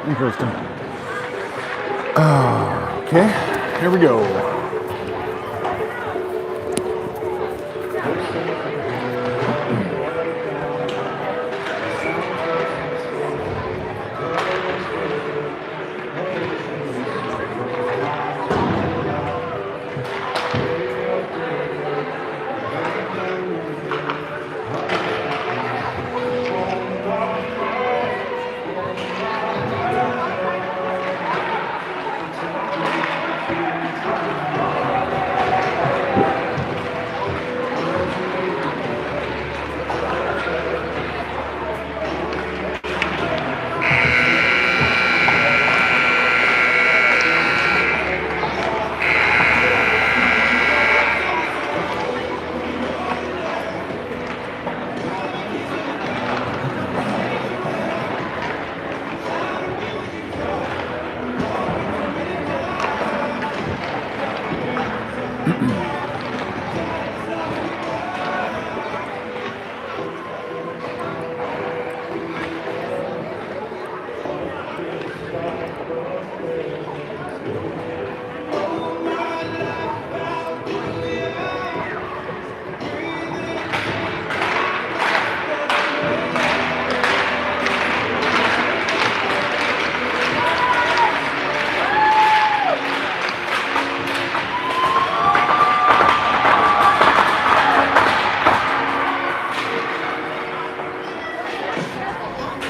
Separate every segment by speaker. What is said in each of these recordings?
Speaker 1: Interesting. Okay, here we go.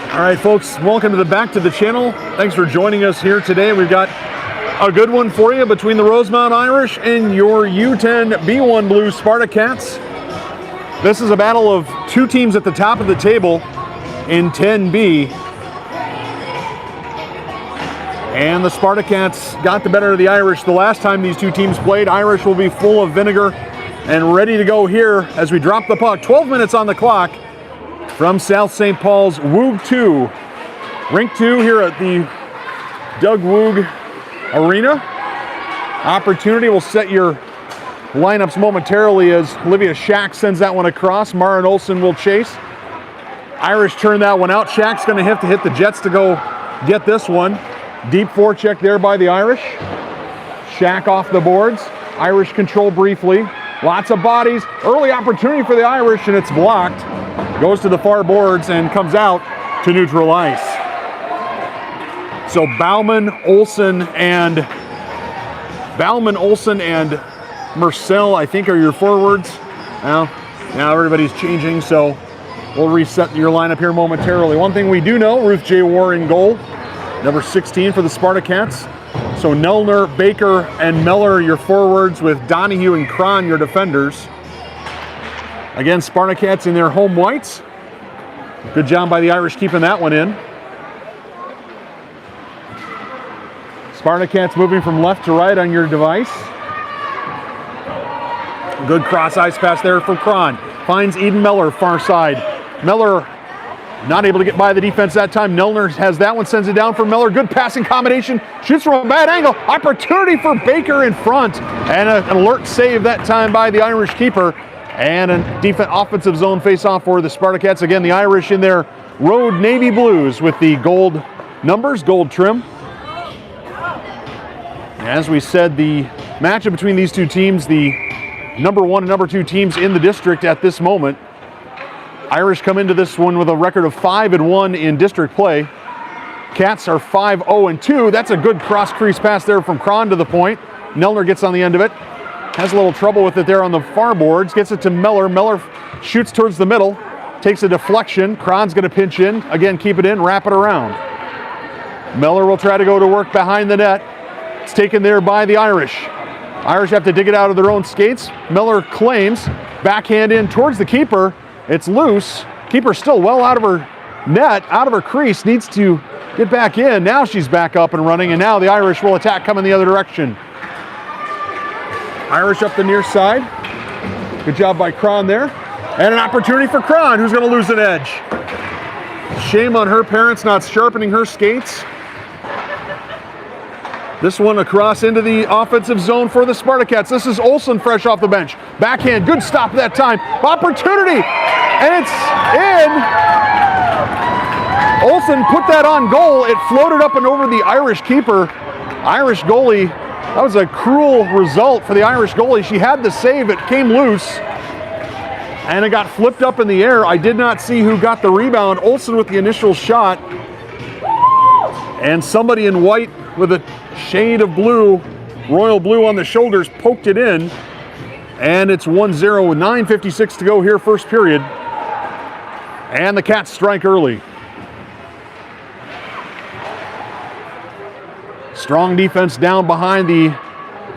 Speaker 1: All right, folks, welcome to the back to the channel. Thanks for joining us here today. We've got a good one for you between the Rosemount Irish and your U10B1 Blue Spartacats. This is a battle of two teams at the top of the table in 10B. And the Spartacats got the better of the Irish the last time these two teams played. Irish will be full of vinegar and ready to go here as we drop the puck. 12 minutes on the clock from South St. Paul's Woog 2. Rink 2 here at the Doug Woog Arena. Opportunity will set your lineups momentarily as Olivia Shack sends that one across. Mara and Olsen will chase. Irish turn that one out. Shack's going to have to hit the Jets to go get this one. Deep forecheck there by the Irish. Shack off the boards. Irish control briefly. Lots of bodies. Early opportunity for the Irish, and it's blocked. Goes to the far boards and comes out to neutral ice. So Bauman, Olsen, and Marcel, I think, are your forwards. Now everybody's changing, so we'll reset your lineup here momentarily. One thing we do know, Ruth J. War in goal, number 16 for the Spartacats. So Nelner, Baker, and Miller, your forwards, with Donahue and Cron, your defenders. Again, Spartacats in their home whites. Good job by the Irish keeping that one in. Spartacats moving from left to right on your device. Good cross-ice pass there for Cron. Finds Eden Miller, far side. Miller not able to get by the defense that time. Nelner has that one, sends it down for Miller. Good passing combination. Shoots from a bad angle. Opportunity for Baker in front. And an alert save that time by the Irish keeper. And a offensive zone face-off for the Spartacats. Again, the Irish in their road navy blues with the gold numbers, gold trim. As we said, the matchup between these two teams, the number 1 and number 2 teams in the district at this moment. Irish come into this one with a record of 5-1 in district play. Cats are 5-0-2. That's a good cross-crease pass there from Cron to the point. Nelner gets on the end of it. Has a little trouble with it there on the far boards. Gets it to Miller. Miller shoots towards the middle. Takes a deflection. Cron's going to pinch in. Again, keep it in. Wrap it around. Miller will try to go to work behind the net. It's taken there by the Irish. Irish have to dig it out of their own skates. Miller claims. Backhand in towards the keeper. It's loose. Keeper still well out of her net, out of her crease. Needs to get back in. Now she's back up and running, and now the Irish will attack coming the other direction. Irish up the near side. Good job by Cron there. And an opportunity for Cron, who's going to lose an edge. Shame on her parents not sharpening her skates. This one across into the offensive zone for the Spartacats. This is Olsen fresh off the bench. Backhand, good stop that time. Opportunity, and it's in. Olsen put that on goal. It floated up and over the Irish keeper. Irish goalie, that was a cruel result for the Irish goalie. She had the save, it came loose, and it got flipped up in the air. I did not see who got the rebound. Olsen with the initial shot, and somebody in white with a shade of blue, royal blue on the shoulders, poked it in, and it's 1-0 with 9:56 to go here, first period. And the Cats strike early. Strong defense down behind the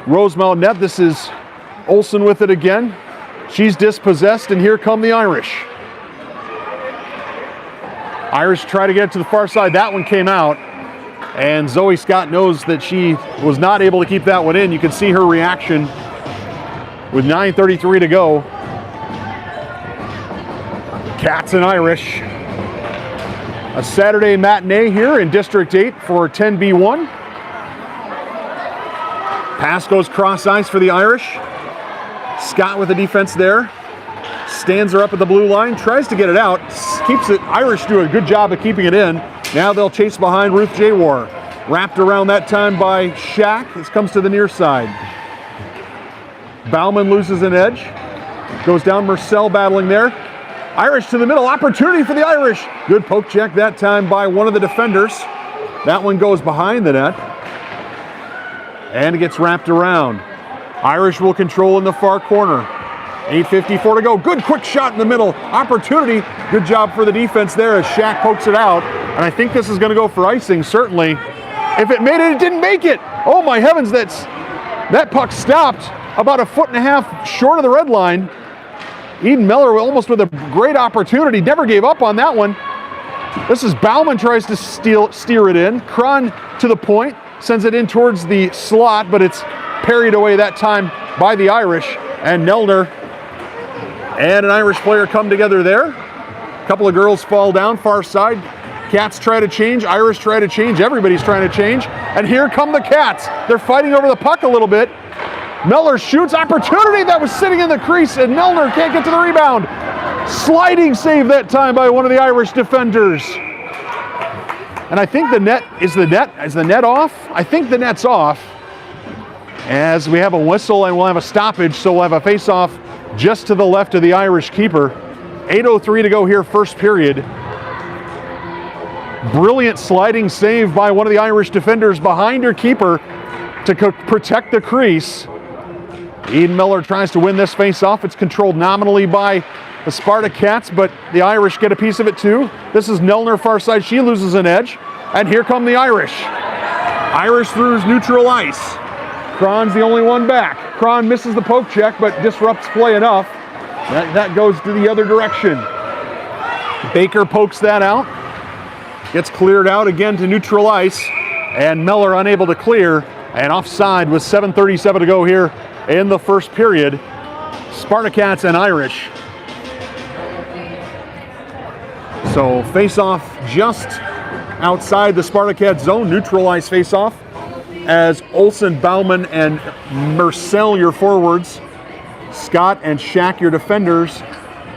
Speaker 1: Rosemount net. This is Olsen with it again. She's dispossessed, and here come the Irish. Irish try to get it to the far side. That one came out, and Zoe Scott knows that she was not able to keep that one in. You can see her reaction with 9:33 to go. Cats and Irish. A Saturday matinee here in District 8 for U10B1. Pass goes cross ice for the Irish. Scott with the defense there. Stands her up at the blue line, tries to get it out, keeps it. Irish do a good job of keeping it in. Now they'll chase behind Ruth J. War. Wrapped around that time by Shack. This comes to the near side. Bauman loses an edge. Goes down, Marcel battling there. Irish to the middle, opportunity for the Irish. Good poke check that time by one of the defenders. That one goes behind the net. And it gets wrapped around. Irish will control in the far corner. 8:54 to go. Good quick shot in the middle. Opportunity. Good job for the defense there as Shack pokes it out. And I think this is going to go for icing, certainly. If it made it, it didn't make it. Oh my heavens, that puck stopped about 1.5 feet short of the red line. Eden Miller almost with a great opportunity. Never gave up on that one. This is Bauman tries to steer it in. Cron to the point. Sends it in towards the slot, but it's parried away that time by the Irish. And Nelner and an Irish player come together there. A couple of girls fall down far side. Cats try to change, Irish try to change, everybody's trying to change. And here come the Cats. They're fighting over the puck a little bit. Mellor shoots, opportunity that was sitting in the crease, and Nelner can't get to the rebound. Sliding save that time by one of the Irish defenders. And I think is the net off? I think the net's off. As we have a whistle and we'll have a stoppage, so we'll have a face-off just to the left of the Irish keeper. 8:03 to go here, first period. Brilliant sliding save by one of the Irish defenders behind her keeper to protect the crease. Eden Miller tries to win this face-off. It's controlled nominally by the Spartacats, but the Irish get a piece of it too. This is Nelner far side. She loses an edge. And here come the Irish. Irish through neutral ice. Cron's the only one back. Cron misses the poke check, but disrupts play enough. That goes to the other direction. Baker pokes that out. Gets cleared out again to neutral ice. And Miller unable to clear. And offside with 7:37 to go here in the first period. Spartacats and Irish. So face-off just outside the Spartacats zone. Neutral ice face-off. As Olsen, Bauman, and Marcel, your forwards. Scott and Shack, your defenders.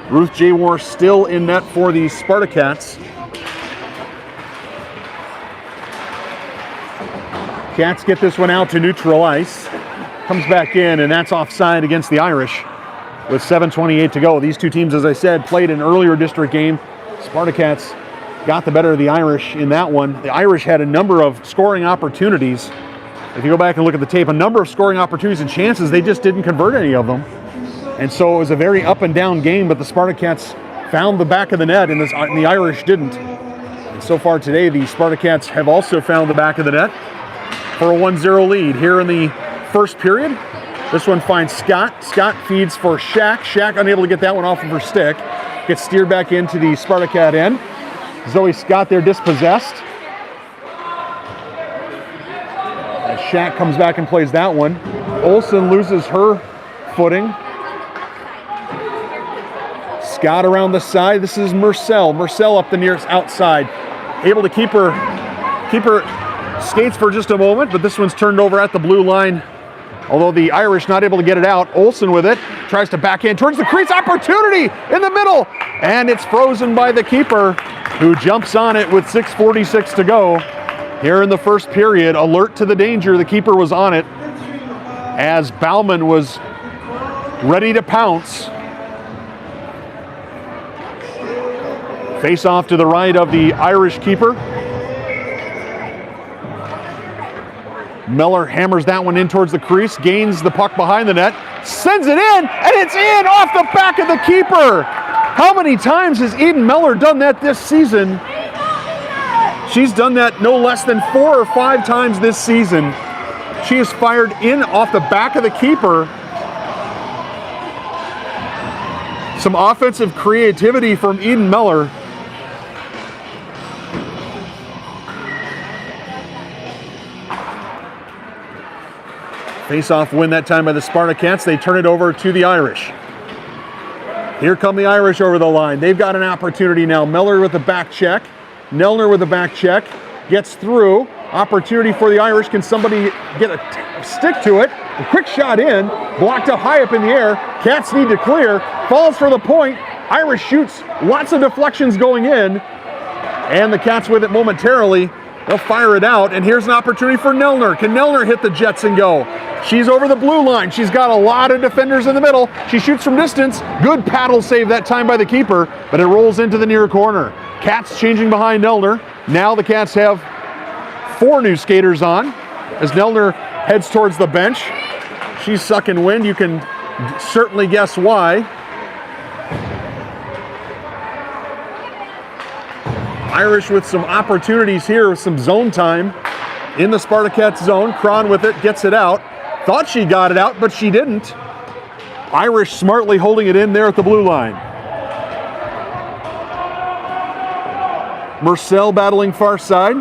Speaker 1: Ruth J. War still in net for the Spartacats. Cats get this one out to neutral ice. Comes back in, and that's offside against the Irish with 7:28 to go. These two teams, as I said, played an earlier district game. Spartacats got the better of the Irish in that one. The Irish had a number of scoring opportunities. If you go back and look at the tape, a number of scoring opportunities and chances, they just didn't convert any of them. And so it was a very up and down game, but the Spartacats found the back of the net and the Irish didn't. And so far today, the Spartacats have also found the back of the net for a 1-0 lead here in the first period. This one finds Scott. Scott feeds for Shack. Shack unable to get that one off of her stick. Gets steered back into the Spartacat end. Zoe Scott there dispossessed. As Shack comes back and plays that one. Olsen loses her footing. Scott around the side. This is Marcel. Marcel up the nearest outside. Able to keep her skates for just a moment, but this one's turned over at the blue line. Although the Irish not able to get it out. Olsen with it. Tries to backhand towards the crease. Opportunity in the middle. And it's frozen by the keeper. who jumps on it with 6:46 to go here in the first period. Alert to the danger. The keeper was on it as Bauman was ready to pounce. Face off to the right of the Irish keeper. Miller hammers that one in towards the crease, gains the puck behind the net, sends it in, and it's in off the back of the keeper. How many times has Eden Miller done that this season? She's done that no less than 4 or 5 times this season. She is fired in off the back of the keeper. Some offensive creativity from Eden Miller. Face-off win that time by the Spartacats. They turn it over to the Irish. Here come the Irish over the line. They've got an opportunity now. Miller with the back check. Nelner with the back check. Gets through. Opportunity for the Irish. Can somebody get a stick to it? A quick shot in. Blocked up high up in the air. Cats need to clear. Falls for the point. Irish shoots. Lots of deflections going in. And the Cats with it momentarily. They'll fire it out, and here's an opportunity for Nelner. Can Nelner hit the Jets and go? She's over the blue line. She's got a lot of defenders in the middle. She shoots from distance. Good paddle save that time by the keeper, but it rolls into the near corner. Cats changing behind Nelner. Now the Cats have 4 new skaters on as Nelner heads towards the bench. She's sucking wind. You can certainly guess why. Irish with some opportunities here with some zone time in the Spartacats zone. Cron with it, gets it out. Thought she got it out, but she didn't. Irish smartly holding it in there at the blue line. Marcel battling far side.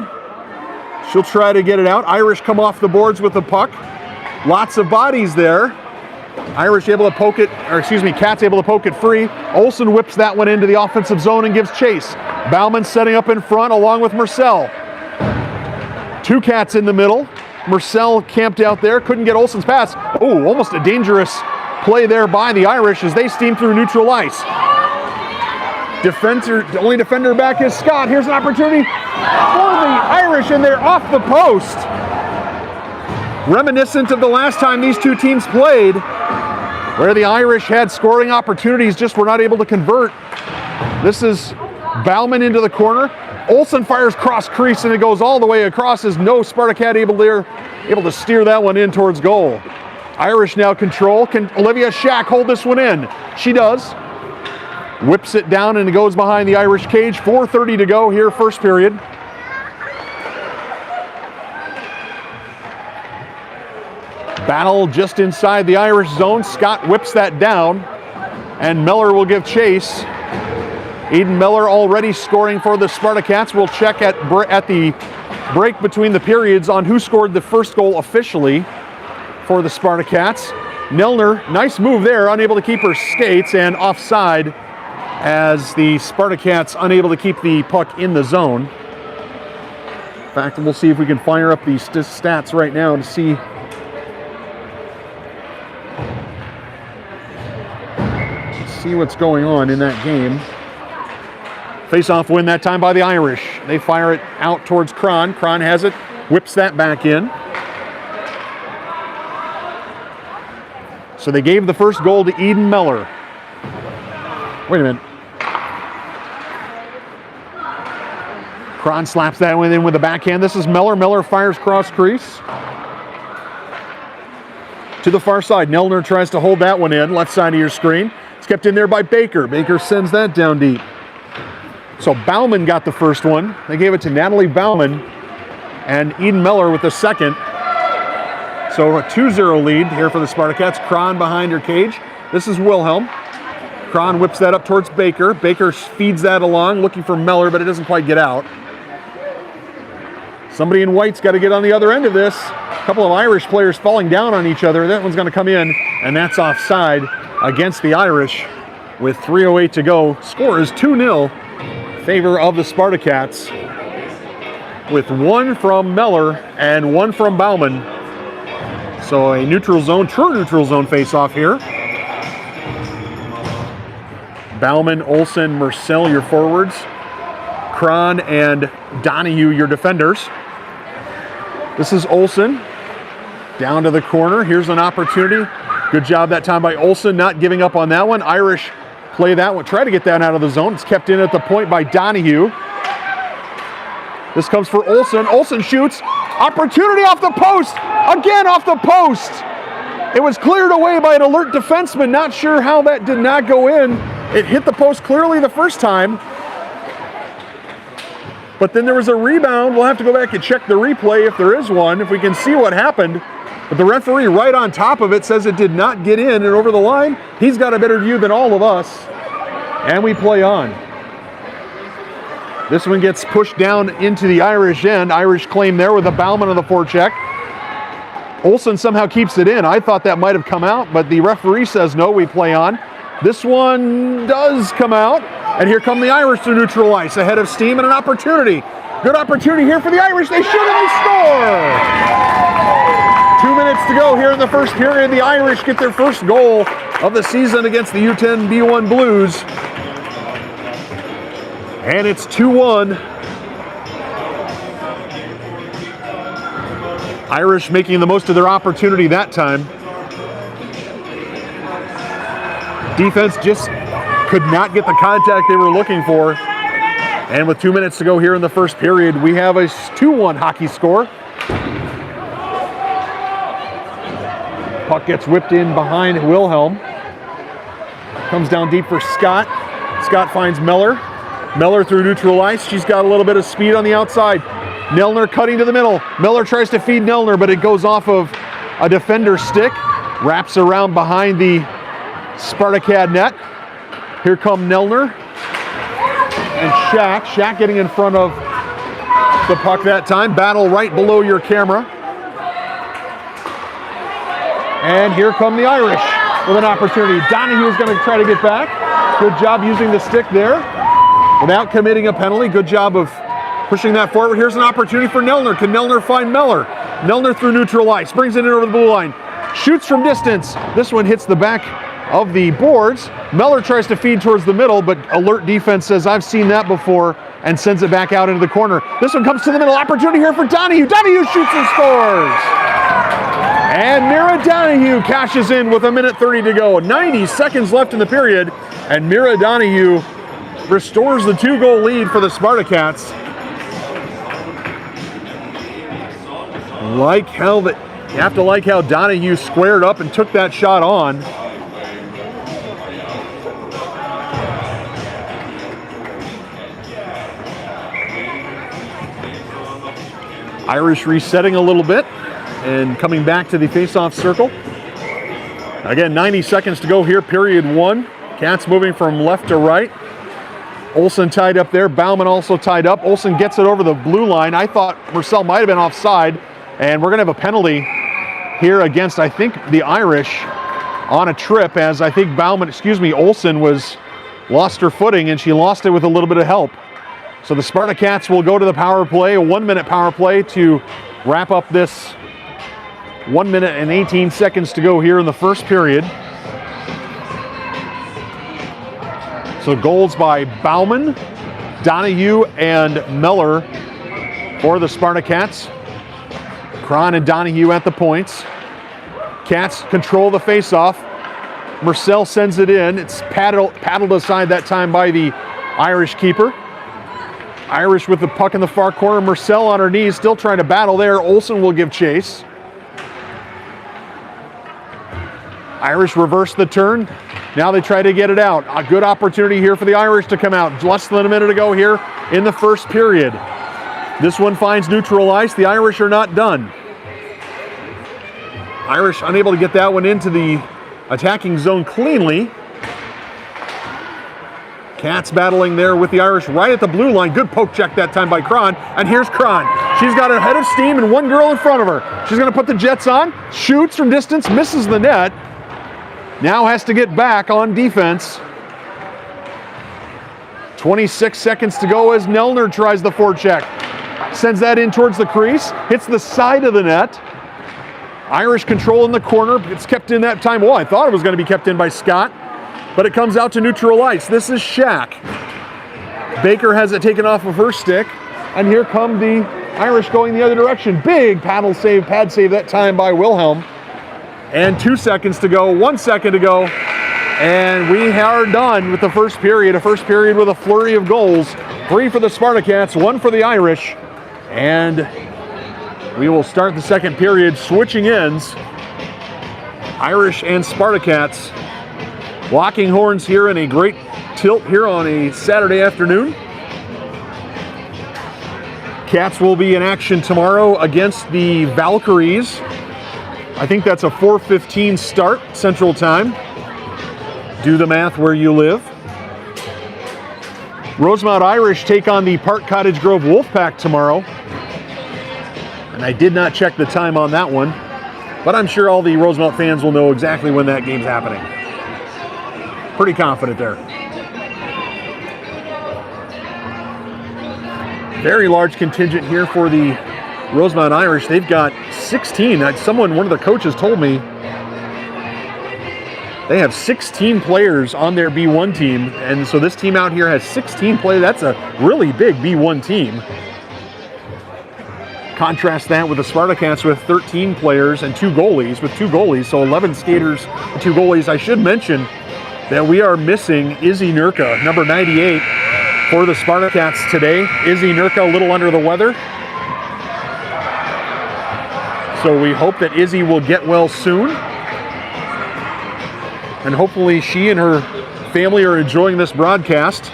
Speaker 1: She'll try to get it out. Irish come off the boards with the puck. Lots of bodies there. Irish able to poke it, or excuse me, Cats able to poke it free. Olsen whips that one into the offensive zone and gives chase. Bauman setting up in front along with Marcel. 2 Cats in the middle. Marcel camped out there, couldn't get Olsen's pass. Oh, almost a dangerous play there by the Irish as they steam through neutral ice. The only defender back is Scott. Here's an opportunity for the Irish, and they're off the post. Reminiscent of the last time these two teams played, where the Irish had scoring opportunities, just were not able to convert. This is Bauman into the corner. Olsen fires cross crease, and it goes all the way across as no Spartacat able to steer that one in towards goal. Irish now control. Can Olivia Shack hold this one in? She does. Whips it down, and it goes behind the Irish cage. 4:30 to go here, first period. Battle just inside the Irish zone. Scott whips that down, and Miller will give chase. Eden Miller already scoring for the Spartacats. We'll check at the break between the periods on who scored the first goal officially for the Spartacats. Nelner, nice move there, unable to keep her skates, and offside as the Spartacats unable to keep the puck in the zone. In fact, we'll see if we can fire up these stats right now to see what's going on in that game. Face-off win that time by the Irish. They fire it out towards Cron. Cron has it, whips that back in. So they gave the first goal to Eden Miller. Wait a minute. Cron slaps that one in with the backhand. This is Miller. Miller fires cross crease to the far side. Nelner tries to hold that one in, left side of your screen. It's kept in there by Baker. Baker sends that down deep. So Bauman got the first one. They gave it to Natalie Bauman, and Eden Miller with the second. So a 2-0 lead here for the Spartacats. Cron behind her cage. This is Wilhelm. Cron whips that up towards Baker. Baker feeds that along, looking for Miller, but it doesn't quite get out. Somebody in white's got to get on the other end of this. A couple of Irish players falling down on each other. That one's going to come in, and that's offside against the Irish with 3:08 to go. Score is 2-0 in favor of the Spartacats, with one from Miller and one from Bauman. So a neutral zone, true neutral zone face-off here. Bauman, Olsen, Marcel, your forwards. Cron and Donahue, your defenders. This is Olsen. Down to the corner. Here's an opportunity. Good job that time by Olsen, not giving up on that one. Irish play that one. Try to get that out of the zone. It's kept in at the point by Donahue. This comes for Olsen. Olsen shoots. Opportunity off the post. Again off the post. It was cleared away by an alert defenseman. Not sure how that did not go in. It hit the post clearly the first time. But then there was a rebound. We'll have to go back and check the replay if there is one, if we can see what happened. But the referee right on top of it says it did not get in and over the line. He's got a better view than all of us. And we play on. This one gets pushed down into the Irish end. Irish claim there with a Bauman on the forecheck. Olsen somehow keeps it in. I thought that might have come out, but the referee says no, we play on. This one does come out, and here come the Irish to neutral ice, ahead of steam and an opportunity. Good opportunity here for the Irish. They shoot and they score! 2 minutes to go here in the first period. The Irish get their first goal of the season against the U10B1 Blues. And it's 2-1. Irish making the most of their opportunity that time. Defense just could not get the contact they were looking for. And with 2 minutes to go here in the first period, we have a 2-1 hockey score. Puck gets whipped in behind Wilhelm. Comes down deep for Scott. Scott finds Meller. Meller through neutral ice. She's got a little bit of speed on the outside. Nelner cutting to the middle. Meller tries to feed Nelner, but it goes off of a defender's stick. Wraps around behind the Spartacat net. Here come Nelner and Shaq. Shaq getting in front of the puck that time. Battle right below your camera. And here come the Irish with an opportunity. Donahue is going to try to get back. Good job using the stick there without committing a penalty. Good job of pushing that forward. Here's an opportunity for Nelner. Can Nelner find Meller? Nelner through neutral ice. Brings it in over the blue line. Shoots from distance. This one hits the back of the boards. Meller tries to feed towards the middle, but alert defense says, I've seen that before, and sends it back out into the corner. This one comes to the middle. Opportunity here for Donahue. Donahue shoots and scores. And Mira Donahue cashes in with 1:30 to go. 90 seconds left in the period, and Mira Donahue restores the 2-goal lead for the Spartacats. You have to like how Donahue squared up and took that shot on. Irish resetting a little bit and coming back to the face-off circle. Again, 90 seconds to go here, period 1. Cats moving from left to right. Olsen tied up there. Bauman also tied up. Olsen gets it over the blue line. I thought Marcel might have been offside, and we're going to have a penalty here against, I think, the Irish on a trip, as I think Olsen lost her footing, and she lost it with a little bit of help. So the Spartacats will go to the power play, a 1-minute power play to wrap up this 1 minute and 18 seconds to go here in the first period. So goals by Bauman, Donahue, and Meller for the Spartacats. Cron and Donahue at the points. Cats control the faceoff. Marcel sends it in. It's paddled aside that time by the Irish keeper. Irish with the puck in the far corner. Marcel on her knees, still trying to battle there. Olsen will give chase. Irish reverse the turn. Now they try to get it out. A good opportunity here for the Irish to come out. Less than a minute to go here in the first period. This one finds neutral ice. The Irish are not done. Irish unable to get that one into the attacking zone cleanly. Cats battling there with the Irish right at the blue line. Good poke check that time by Cron. And here's Cron. She's got a head of steam and one girl in front of her. She's going to put the Jets on. Shoots from distance. Misses the net. Now has to get back on defense. 26 seconds to go as Nelner tries the forecheck. Sends that in towards the crease. Hits the side of the net. Irish control in the corner. It's kept in that time. Well, I thought it was going to be kept in by Scott. But it comes out to neutral ice. This is Shaq. Baker has it taken off of her stick. And here come the Irish going the other direction. Big pad save that time by Wilhelm. And 2 seconds to go, 1 second to go. And we are done with the first period. A first period with a flurry of goals. 3 for the Spartacats, 1 for the Irish. And we will start the second period switching ends. Irish and Spartacats locking horns here in a great tilt here on a Saturday afternoon. Cats will be in action tomorrow against the Valkyries. I think that's a 4:15 start Central Time. Do the math where you live. Rosemount Irish take on the Park Cottage Grove Wolfpack tomorrow. And I did not check the time on that one, but I'm sure all the Rosemount fans will know exactly when that game's happening. Pretty confident there. Very large contingent here for the Rosemount Irish. They've got 16. One of the coaches told me they have 16 players on their B1 team, and so this team out here has 16 players. That's a really big B1 team. Contrast that with the Spartacats with 13 players and 2 goalies, so 11 skaters and 2 goalies. I should mention that we are missing Izzy Nurka, number 98, for the Spartacats today. Izzy Nurka a little under the weather. So we hope that Izzy will get well soon. And hopefully she and her family are enjoying this broadcast,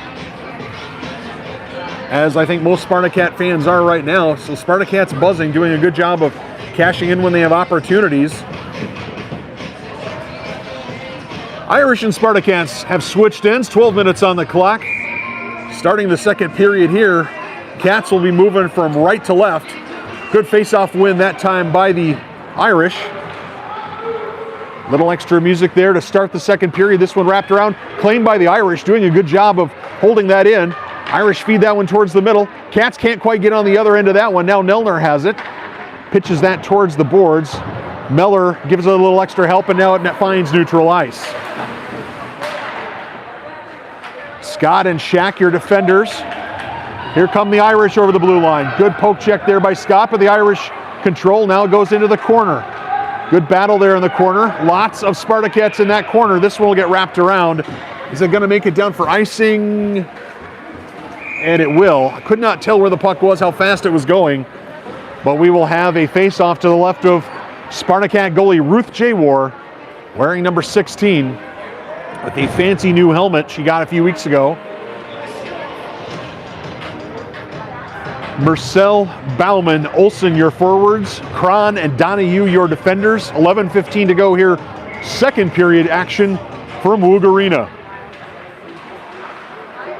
Speaker 1: as I think most Spartacat fans are right now. So Spartacats buzzing, doing a good job of cashing in when they have opportunities. Irish and Spartacats have switched ends, 12 minutes on the clock. Starting the second period here, Cats will be moving from right to left. Good face-off win that time by the Irish. Little extra music there to start the second period. This one wrapped around, claimed by the Irish, doing a good job of holding that in. Irish feed that one towards the middle. Cats can't quite get on the other end of that one. Now Nelner has it. Pitches that towards the boards. Meller gives it a little extra help, and now it finds neutral ice. Scott and Shack, your defenders. Here come the Irish over the blue line. Good poke check there by Scott, but the Irish control now goes into the corner. Good battle there in the corner. Lots of Spartacats in that corner. This one will get wrapped around. Is it going to make it down for icing? And it will. I could not tell where the puck was, how fast it was going. But we will have a face-off to the left of Spartacat goalie Ruth Jaywar, wearing number 16 with a fancy new helmet she got a few weeks ago. Marcel, Bauman, Olsen, your forwards. Kron and Donahue, your defenders. 11:15 to go here. Second period action from Wugarina.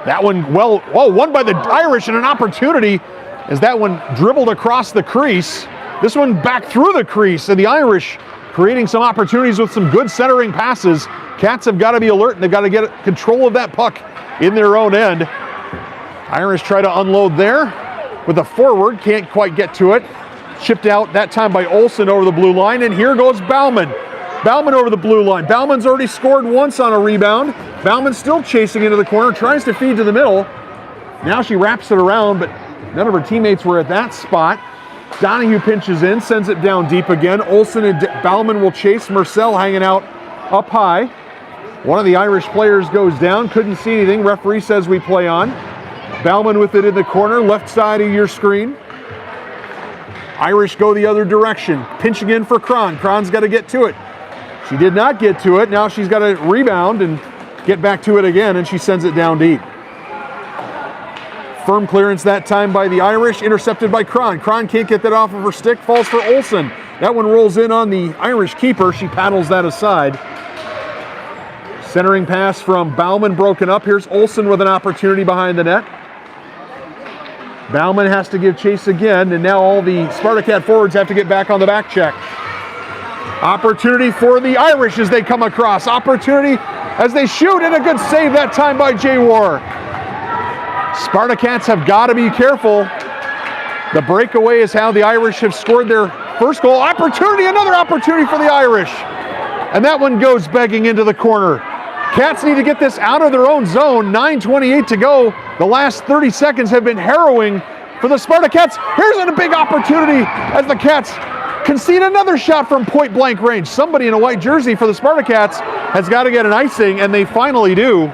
Speaker 1: That one, won by the Irish, and an opportunity as that one dribbled across the crease. This one back through the crease, and the Irish creating some opportunities with some good centering passes. Cats have got to be alert, and they've got to get control of that puck in their own end. Irish try to unload there with a forward, can't quite get to it. Chipped out that time by Olsen over the blue line, and here goes Bauman. Bauman over the blue line. Bauman's already scored once on a rebound. Bauman's still chasing into the corner, tries to feed to the middle. Now she wraps it around, but none of her teammates were at that spot. Donahue pinches in, sends it down deep again. Olsen and Bauman will chase. Marcel hanging out up high. One of the Irish players goes down, couldn't see anything. Referee says we play on. Bauman with it in the corner, left side of your screen. Irish go the other direction, pinching in for Kron. Kron's got to get to it. She did not get to it. Now she's got to rebound and get back to it again, and she sends it down deep. Firm clearance that time by the Irish, intercepted by Kron. Kron can't get that off of her stick, falls for Olsen. That one rolls in on the Irish keeper. She paddles that aside. Centering pass from Bauman broken up. Here's Olsen with an opportunity behind the net. Bauman has to give chase again, and now all the Spartacat forwards have to get back on the back check. Opportunity for the Irish as they come across. Opportunity as they shoot, and a good save that time by Jaywar. Spartacats have got to be careful. The breakaway is how the Irish have scored their first goal. Opportunity, another opportunity for the Irish. And that one goes begging into the corner. Cats need to get this out of their own zone. 9:28 to go The last 30 seconds have been harrowing for the Spartacats. Here's a big opportunity as the Cats concede another shot from point blank range. Somebody in a white jersey for the Spartacats has got to get an icing, and they finally do.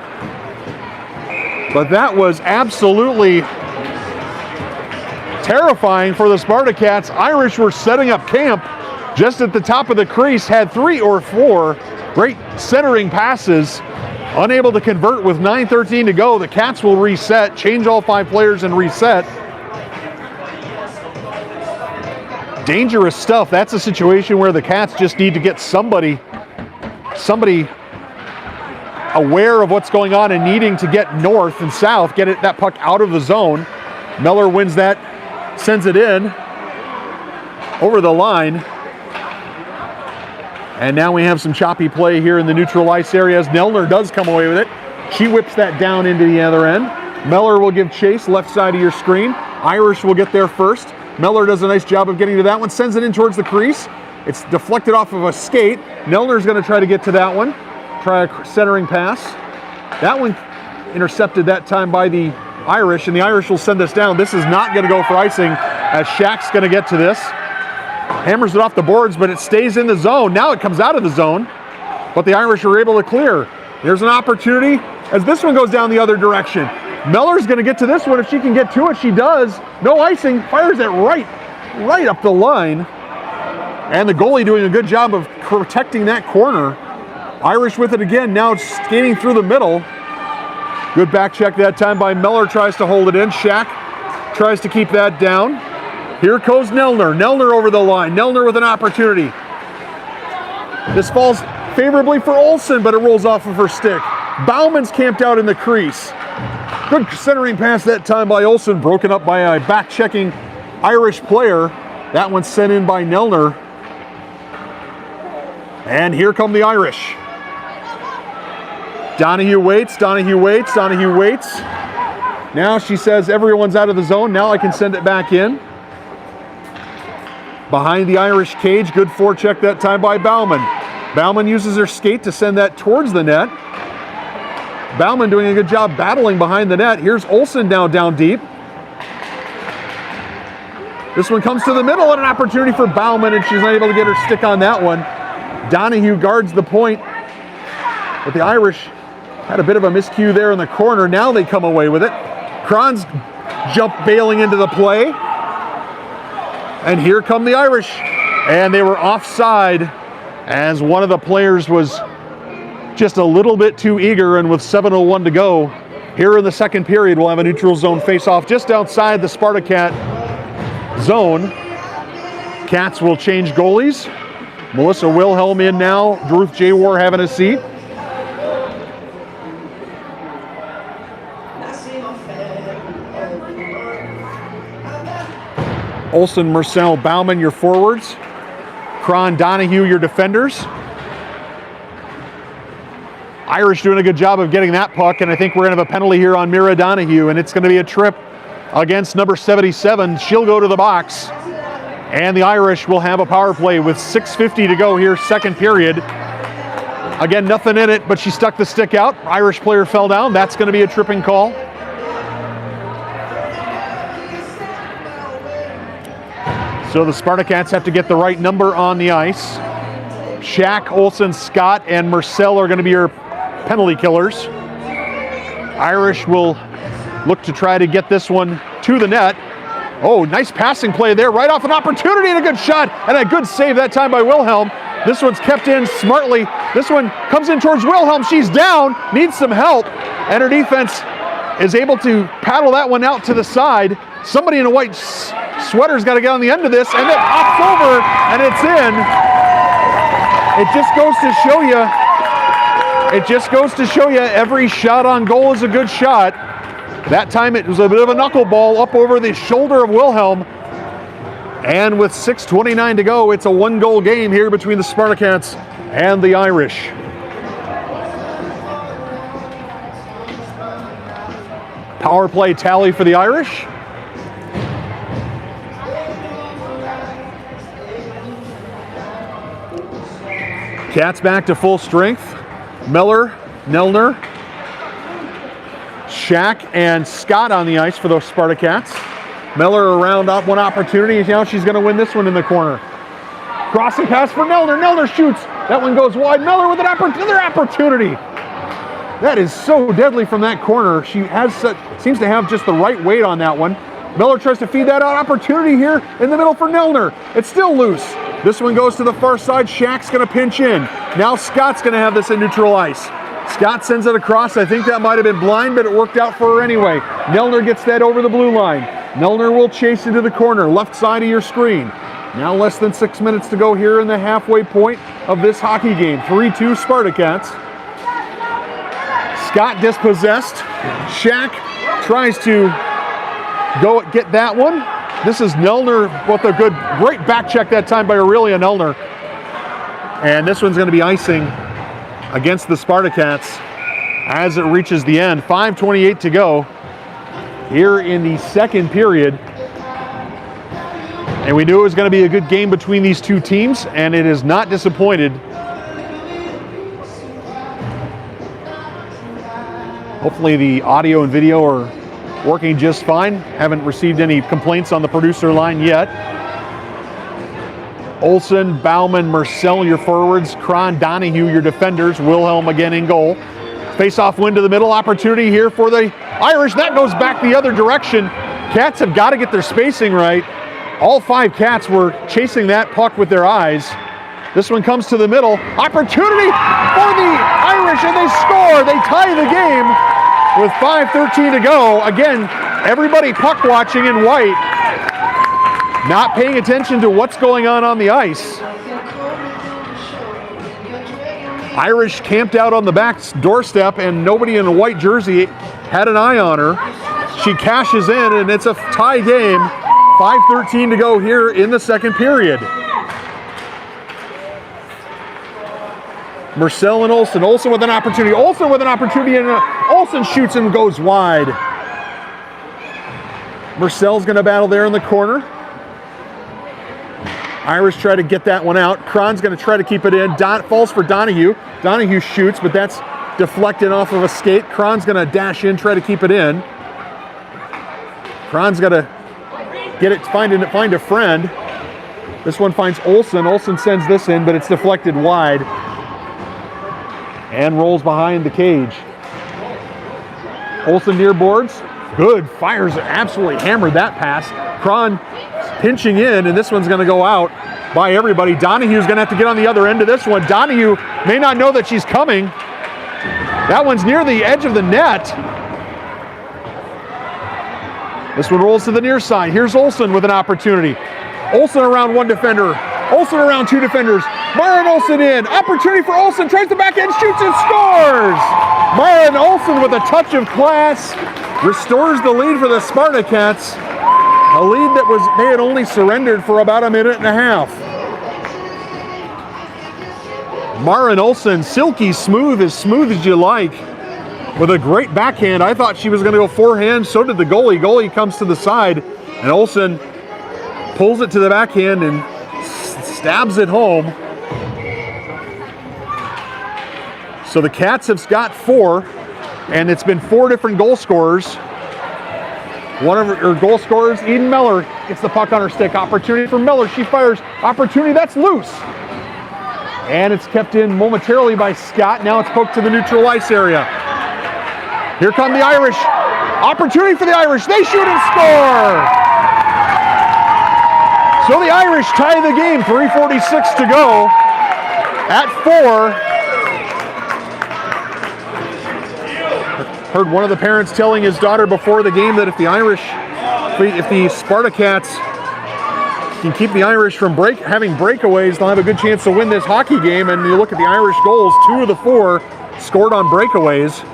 Speaker 1: But that was absolutely terrifying for the Spartacats. Irish were setting up camp just at the top of the crease, had 3 or 4 great centering passes, unable to convert with 9:13 to go. The Cats will reset, change all 5 players and reset. Dangerous stuff. That's a situation where the Cats just need to get somebody aware of what's going on and needing to get north and south, get that puck out of the zone. Miller wins that, sends it in over the line. And now we have some choppy play here in the neutral ice area as Nelner does come away with it. She whips that down into the other end. Miller will give chase, left side of your screen. Irish will get there first. Miller does a nice job of getting to that one, sends it in towards the crease. It's deflected off of a skate. Nelner's going to try to get to that one. Try a centering pass. That one intercepted that time by the Irish, and the Irish will send this down. This is not going to go for icing as Shack's going to get to this. Hammers it off the boards, but it stays in the zone. Now it comes out of the zone, but the Irish are able to clear. There's an opportunity as this one goes down the other direction. Miller's going to get to this one. If she can get to it, she does. No icing, fires it right up the line. And the goalie doing a good job of protecting that corner. Irish with it again, now skating through the middle. Good back check that time by Miller, tries to hold it in. Shack tries to keep that down. Here goes Nelner. Nelner over the line. Nelner with an opportunity. This falls favorably for Olsen, but it rolls off of her stick. Bauman's camped out in the crease. Good centering pass that time by Olsen, broken up by a back-checking Irish player. That one's sent in by Nelner. And here come the Irish. Donahue waits, Donahue waits, Donahue waits. Now she says everyone's out of the zone. Now I can send it back in. Behind the Irish cage, good forecheck that time by Bauman. Bauman uses her skate to send that towards the net. Bauman doing a good job battling behind the net. Here's Olsen now down deep. This one comes to the middle and an opportunity for Bauman, and she's not able to get her stick on that one. Donahue guards the point, but the Irish had a bit of a miscue there in the corner. Now they come away with it. Kron's jump bailing into the play. And here come the Irish. And they were offside as one of the players was just a little bit too eager, and with 7:01 to go, here in the second period, we'll have a neutral zone face-off just outside the Spartacat zone. Cats will change goalies. Melissa Wilhelm in now. Ruth Jawar having a seat. Olsen, Marcel, Bauman, your forwards. Kron, Donahue, your defenders. Irish doing a good job of getting that puck, and I think we're going to have a penalty here on Mira Donahue, and it's going to be a trip against number 77. She'll go to the box, and the Irish will have a power play with 6:50 to go here, second period. Again, nothing in it, but she stuck the stick out. Irish player fell down. That's going to be a tripping call. So the Spartacats have to get the right number on the ice. Shack, Olsen, Scott, and Marcel are going to be your penalty killers. Irish will look to try to get this one to the net. Oh, nice passing play there, right off an opportunity, and a good shot, and a good save that time by Wilhelm. This one's kept in smartly. This one comes in towards Wilhelm. She's down, needs some help, and her defense is able to paddle that one out to the side. Somebody in a white sweater's got to get on the end of this, and it hops over, and it's in. It just goes to show you every shot on goal is a good shot. That time it was a bit of a knuckleball up over the shoulder of Wilhelm. And with 6:29 to go, it's a one-goal game here between the Spartacats and the Irish. Power play tally for the Irish. Cats back to full strength. Miller, Nelner, Shack and Scott on the ice for those Spartacats. Miller around up one opportunity. Now she's going to win this one in the corner. Crossing pass for Nelner. Nelner shoots. That one goes wide. Miller with another opportunity. That is so deadly from that corner. She seems to have just the right weight on that one. Miller tries to feed that out. Opportunity here in the middle for Nelner. It's still loose. This one goes to the far side. Shack's going to pinch in. Now Scott's going to have this in neutral ice. Scott sends it across. I think that might have been blind, but it worked out for her anyway. Nelner gets that over the blue line. Nelner will chase into the corner, left side of your screen. Now less than 6 minutes to go here in the halfway point of this hockey game. 3-2 Spartacats. Scott dispossessed. Shack tries to go get that one. This is Nelner with a great back check that time by Aurelia Nelner. And this one's going to be icing against the Spartacats as it reaches the end. 5:28 to go here in the second period. And we knew it was going to be a good game between these two teams, and it is not disappointed. Hopefully the audio and video are working just fine. Haven't received any complaints on the producer line yet. Olsen, Bauman, Marcel, your forwards. Cron, Donahue, your defenders. Wilhelm again in goal. Face-off win to the middle. Opportunity here for the Irish. That goes back the other direction. Cats have got to get their spacing right. All 5 Cats were chasing that puck with their eyes. This one comes to the middle. Opportunity for the Irish, and they score. They tie the game with 5:13 to go. Again, everybody puck watching in white, not paying attention to what's going on the ice. Irish camped out on the back doorstep, and nobody in a white jersey had an eye on her. She cashes in, and it's a tie game. 5:13 to go here in the second period. Marcel and Olsen. Olsen with an opportunity. Olsen with an opportunity, and Olsen shoots and goes wide. Marcel's going to battle there in the corner. Irish try to get that one out. Cron's going to try to keep it in. Falls for Donahue. Donahue shoots, but that's deflected off of a skate. Cron's going to dash in, try to keep it in. Cron's got to get it, find a friend. This one finds Olsen. Olsen sends this in, but it's deflected wide and rolls behind the cage. Olsen near boards. Good. Fires absolutely hammered that pass. Cron pinching in, and this one's going to go out by everybody. Donahue's going to have to get on the other end of this one. Donahue may not know that she's coming. That one's near the edge of the net. This one rolls to the near side. Here's Olsen with an opportunity. Olsen around one defender. Olsen around 2 defenders. Maren Olsen in. Opportunity for Olsen. Tries the back end, shoots and scores! Maren Olsen with a touch of class restores the lead for the Spartacats. A lead that they had only surrendered for about a minute and a half. Maren Olsen, silky smooth as you like, with a great backhand. I thought she was going to go forehand. So did the goalie. Goalie comes to the side, and Olsen pulls it to the backhand and stabs it home. So the Cats have got 4, and it's been 4 different goal scorers. One of her goal scorers, Eden Miller, gets the puck on her stick. Opportunity for Miller. She fires. Opportunity, that's loose. And it's kept in momentarily by Scott. Now it's poked to the neutral ice area. Here come the Irish. Opportunity for the Irish. They shoot and score. So the Irish tie the game. 3:46 to go at 4. Heard one of the parents telling his daughter before the game that if the Spartacats can keep the Irish from having breakaways, they'll have a good chance to win this hockey game. And you look at the Irish goals, 2 of the 4 scored on breakaways.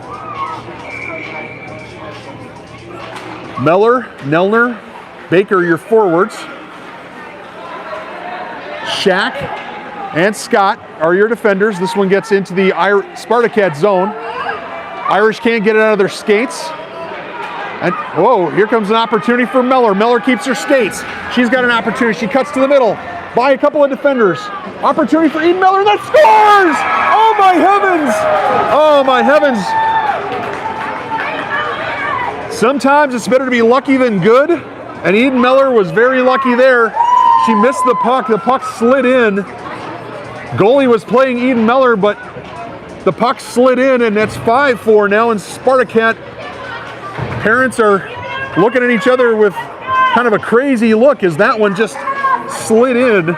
Speaker 1: Meller, Nelner, Baker, your forwards. Shack and Scott are your defenders. This one gets into the Spartacat zone. Irish can't get it out of their skates. And whoa, here comes an opportunity for Miller. Miller keeps her skates. She's got an opportunity. She cuts to the middle by a couple of defenders. Opportunity for Eden Miller, that scores! Oh my heavens! Oh my heavens! Sometimes it's better to be lucky than good, and Eden Miller was very lucky there. She missed the puck slid in. Goalie was playing Eden Miller, but the puck slid in, and that's 5-4 now, and Spartacat parents are looking at each other with kind of a crazy look as that one just slid in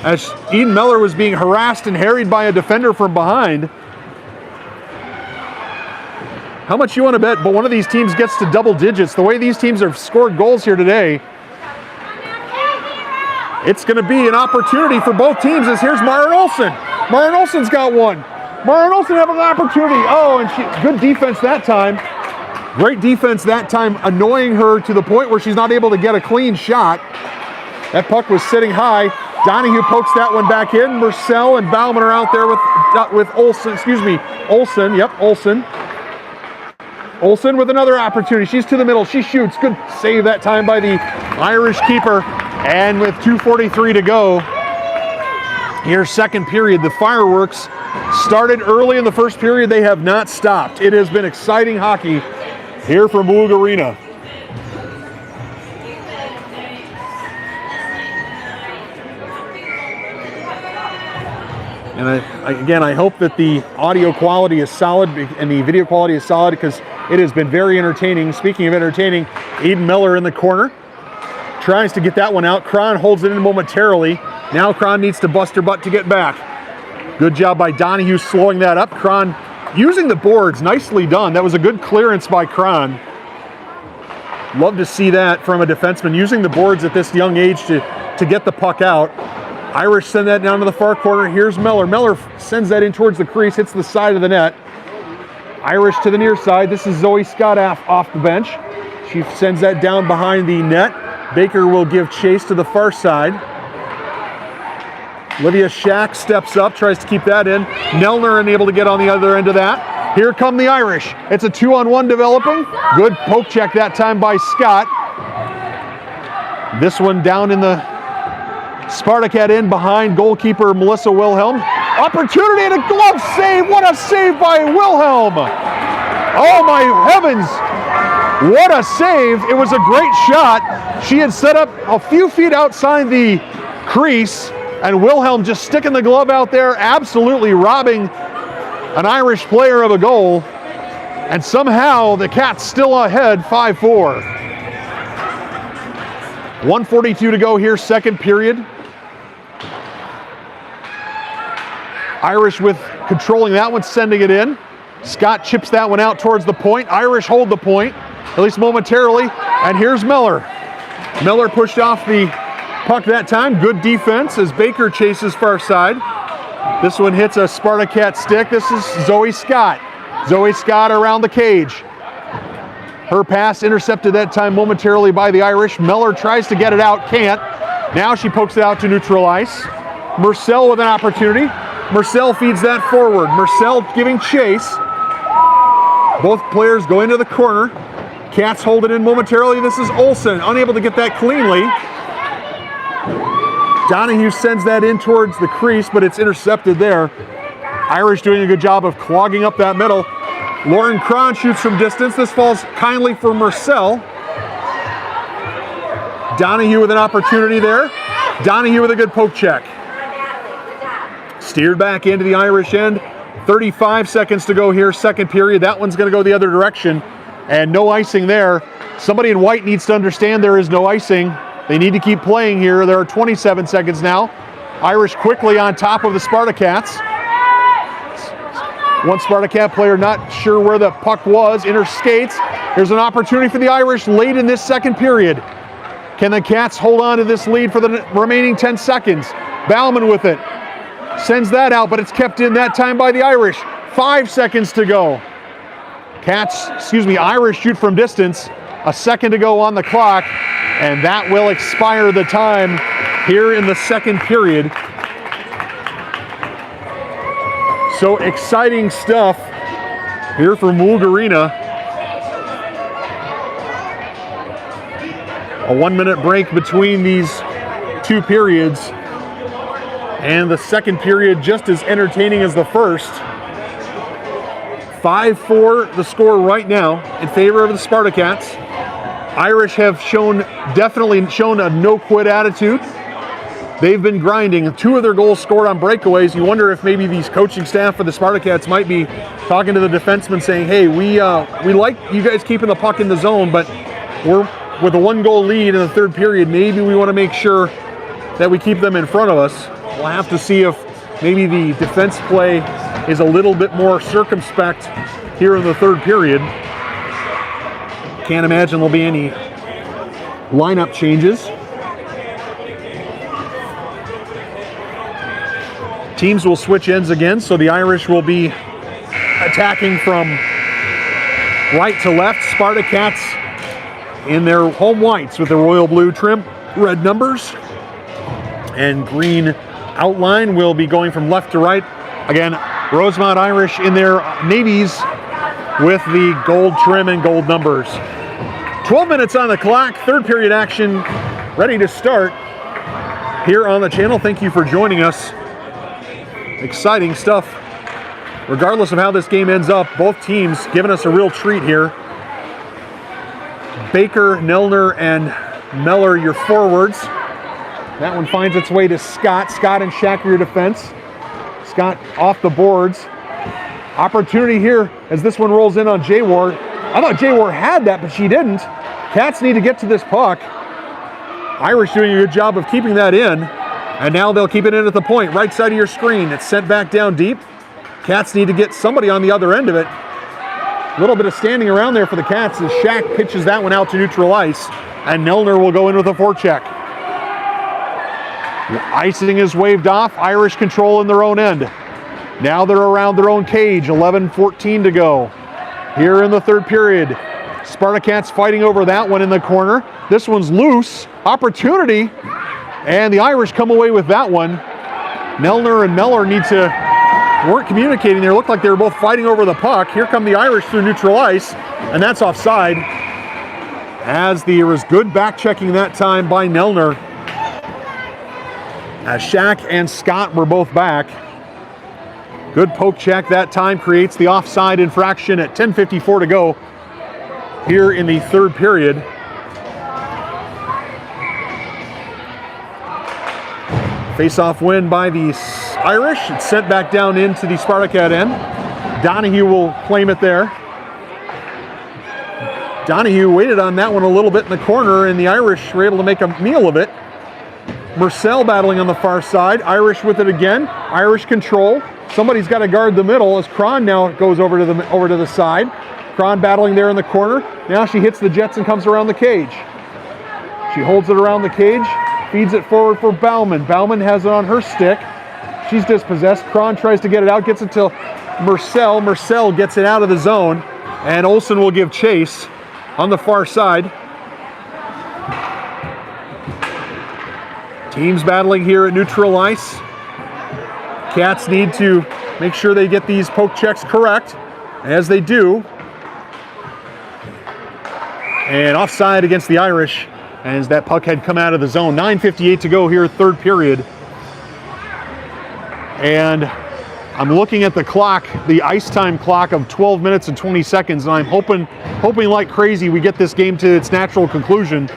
Speaker 1: as Eden Miller was being harassed and harried by a defender from behind. How much you want to bet but one of these teams gets to double digits? The way these teams have scored goals here today, it's going to be an opportunity for both teams as here's Maren Olsen. Maren Olsen's got one. Maren Olsen having an opportunity. Oh, and good defense that time. Great defense that time, annoying her to the point where she's not able to get a clean shot. That puck was sitting high. Donahue pokes that one back in. Marcel and Bauman are out there with Olsen. Olsen. Yep, Olsen. Olsen with another opportunity. She's to the middle. She shoots. Good save that time by the Irish keeper. And with 2:43 to go, here's second period. The fireworks started early in the first period. They have not stopped. It has been exciting hockey here from Moog Arena. And I hope that the audio quality is solid and the video quality is solid because it has been very entertaining. Speaking of entertaining, Eden Miller in the corner tries to get that one out. Cron holds it in momentarily. Now Cron needs to bust her butt to get back. Good job by Donahue slowing that up. Cron using the boards, nicely done. That was a good clearance by Cron. Love to see that from a defenseman, using the boards at this young age to get the puck out. Irish send that down to the far corner. Here's Miller. Miller sends that in towards the crease, hits the side of the net. Irish to the near side. This is Zoe Scott off the bench. She sends that down behind the net. Baker will give chase to the far side. Olivia Shack steps up, tries to keep that in. Nelner unable to get on the other end of that. Here come the Irish. It's a 2-on-1 developing. Good poke check that time by Scott. This one down in the Spartacat end behind goalkeeper Melissa Wilhelm. Opportunity and a glove save. What a save by Wilhelm. Oh my heavens. What a save. It was a great shot. She had set up a few feet outside the crease, and Wilhelm just sticking the glove out there, absolutely robbing an Irish player of a goal. And somehow the Cats still ahead 5-4. 1:42 to go here, second period. Irish with controlling that one, sending it in. Scott chips that one out towards the point. Irish hold the point, at least momentarily. And here's Miller. Miller pushed off the puck that time. Good defense as Baker chases far side. This one hits a Spartacat stick. This is Zoe Scott. Zoe Scott around the cage. Her pass intercepted that time momentarily by the Irish. Miller tries to get it out, can't. Now she pokes it out to neutral ice. Marcel with an opportunity. Marcel feeds that forward. Marcel giving chase. Both players go into the corner. Cats hold it in momentarily. This is Olsen, unable to get that cleanly. Donahue sends that in towards the crease, but it's intercepted there. Irish doing a good job of clogging up that middle. Lauren Cron shoots from distance. This falls kindly for Marcel. Donahue with an opportunity there. Donahue with a good poke check. Steered back into the Irish end. 35 seconds to go here, second period. That one's going to go the other direction. And no icing there. Somebody in white needs to understand there is no icing. They need to keep playing here. There are 27 seconds now. Irish quickly on top of the Spartacats. One Spartacat player not sure where the puck was, interskates. There's an opportunity for the Irish late in this second period. Can the Cats hold on to this lead for the remaining 10 seconds? Bauman with it. Sends that out, but it's kept in that time by the Irish. 5 seconds to go. Irish shoot from distance. A second to go on the clock, and that will expire the time here in the second period. So exciting stuff here from Moog Arena. A 1-minute break between these two periods. And the second period just as entertaining as the first. 5-4 the score right now in favor of the Spartacats. Irish have definitely shown a no-quit attitude. They've been grinding. 2 of their goals scored on breakaways. You wonder if maybe these coaching staff for the Spartacats might be talking to the defensemen saying, hey, we like you guys keeping the puck in the zone, but we're with a 1-goal lead in the third period. Maybe we want to make sure that we keep them in front of us. We'll have to see if maybe the defense play is a little bit more circumspect here in the third period. Can't imagine there'll be any lineup changes. Teams will switch ends again, so the Irish will be attacking from right to left. Spartacats in their home whites with the royal blue trim, red numbers, and green outline will be going from left to right. Again, Rosemount Irish in their navies with the gold trim and gold numbers. 12 minutes on the clock, third period action ready to start here on the channel. Thank you for joining us. Exciting stuff. Regardless of how this game ends up, both teams giving us a real treat here. Baker, Nelner, and Meller, your forwards. That one finds its way to Scott. Scott and Shack, your defense. Scott off the boards. Opportunity here as this one rolls in on J-War. I thought J-War had that, but she didn't. Cats need to get to this puck. Irish doing a good job of keeping that in. And now they'll keep it in at the point, right side of your screen. It's sent back down deep. Cats need to get somebody on the other end of it. A little bit of standing around there for the Cats as Shack pitches that one out to neutral ice. And Nelner will go in with a forecheck. The icing is waved off. Irish control in their own end. Now they're around their own cage. 11:14 to go. Here in the third period. Spartacats fighting over that one in the corner. This one's loose. Opportunity. And the Irish come away with that one. Nelner and Meller weren't communicating there. Looked like they were both fighting over the puck. Here come the Irish through neutral ice, and that's offside. As there was good back checking that time by Nelner. As Shack and Scott were both back. Good poke check that time creates the offside infraction at 10:54 to go here in the third period. Face-off win by the Irish. It's sent back down into the Spartacat end. Donahue will claim it there. Donahue waited on that one a little bit in the corner, and the Irish were able to make a meal of it. Murcell battling on the far side. Irish with it again. Irish control. Somebody's got to guard the middle as Cron now goes over to the side. Cron battling there in the corner. Now she hits the Jets and comes around the cage. She holds it around the cage. Feeds it forward for Bauman. Bauman has it on her stick. She's dispossessed. Cron tries to get it out, gets it to Murcell. Murcell gets it out of the zone, and Olsen will give chase on the far side. Teams battling here at neutral ice. Cats need to make sure they get these poke checks correct, as they do. And offside against the Irish, as that puck had come out of the zone. 9:58 to go here, third period. And I'm looking at the clock, the ice time clock of 12 minutes and 20 seconds, and I'm hoping like crazy we get this game to its natural conclusion.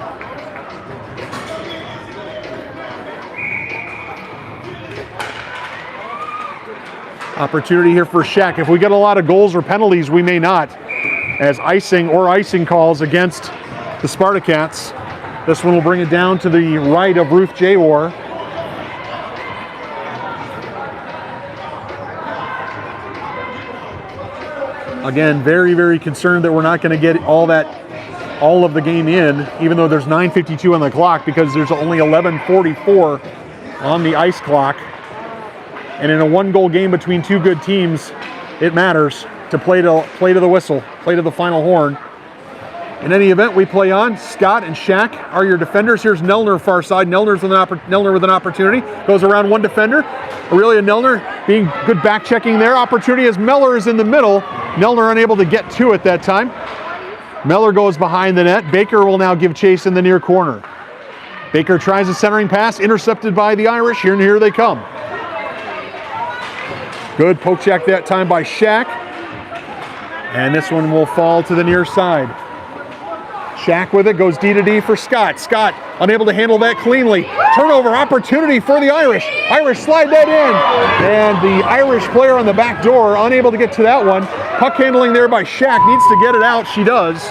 Speaker 1: Opportunity here for Shack. If we get a lot of goals or penalties, we may not, as icing calls against the Spartacats. This one will bring it down to the right of Ruth J-War. Again, very, very concerned that we're not going to get all of the game in, even though there's 9:52 on the clock, because there's only 11:44 on the ice clock. And in a one-goal game between two good teams, it matters to play to the whistle, play to the final horn. In any event, we play on. Scott and Shack are your defenders. Here's Nelner far side. Nelner with an opportunity. Goes around one defender. Aurelia Nelner being good back checking there. Opportunity as Meller is in the middle. Nelner unable to get to it that time. Meller goes behind the net. Baker will now give chase in the near corner. Baker tries a centering pass, intercepted by the Irish. Here they come. Good poke check that time by Shack. And this one will fall to the near side. Shack with it, goes D to D for Scott. Scott unable to handle that cleanly. Turnover opportunity for the Irish. Irish slide that in. And the Irish player on the back door unable to get to that one. Puck handling there by Shack, needs to get it out. She does.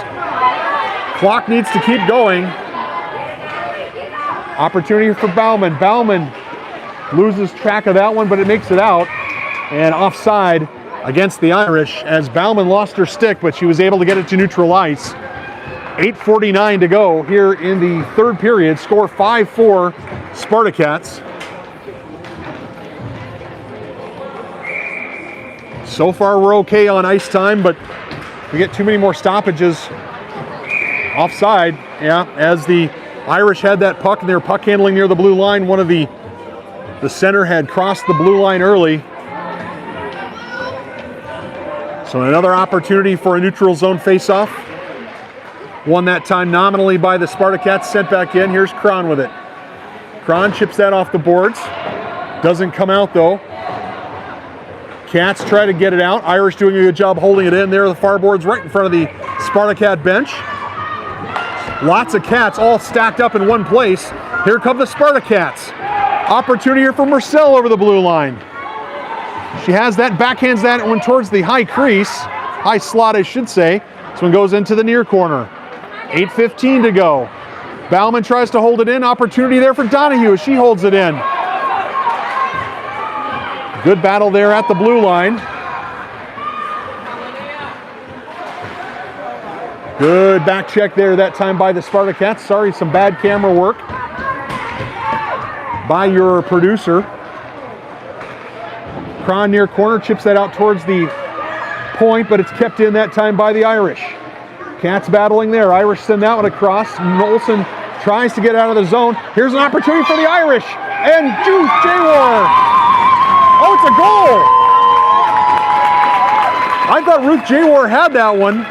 Speaker 1: Clock needs to keep going. Opportunity for Bauman. Bauman loses track of that one, but it makes it out. And offside against the Irish as Bauman lost her stick, but she was able to get it to neutral ice. 8:49 to go here in the third period. Score 5-4 Spartacats. So far we're okay on ice time, but we get too many more stoppages. Offside, yeah, as the Irish had that puck and they were puck handling near the blue line. One of the center had crossed the blue line early. So another opportunity for a neutral zone faceoff. Won that time nominally by the Spartacats, sent back in. Here's Cron with it. Cron chips that off the boards. Doesn't come out though. Cats try to get it out. Irish doing a good job holding it in. There are the far boards right in front of the Spartacat bench. Lots of Cats all stacked up in one place. Here come the Spartacats. Opportunity here for Marcel over the blue line. She has that, backhands that one towards the high crease. High slot, I should say. This one goes into the near corner. 8:15 to go. Bauman tries to hold it in. Opportunity there for Donahue as she holds it in. Good battle there at the blue line. Good back check there that time by the Spartacats. Sorry, some bad camera work by your producer. Cron near corner, chips that out towards the point, but it's kept in that time by the Irish. Cats battling there. Irish send that one across. Olsen tries to get out of the zone. Here's an opportunity for the Irish. And Ruth Jaywar. Oh, it's a goal. I thought Ruth Jaywar had that one.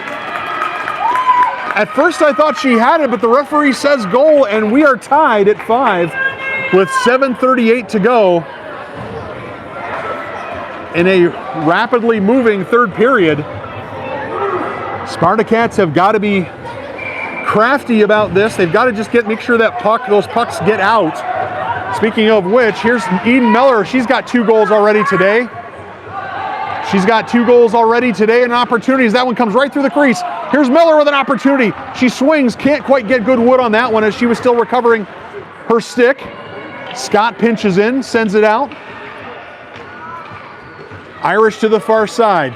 Speaker 1: At first I thought she had it, but the referee says goal, and we are tied at 5 with 7:38 to go in a rapidly moving third period. Spartacats have got to be crafty about this. They've got to just make sure that those pucks get out. Speaking of which, here's Eden Miller. She's got 2 goals already today. She's got 2 goals already today and opportunities. That one comes right through the crease. Here's Miller with an opportunity. She swings, can't quite get good wood on that one as she was still recovering her stick. Scott pinches in, sends it out. Irish to the far side.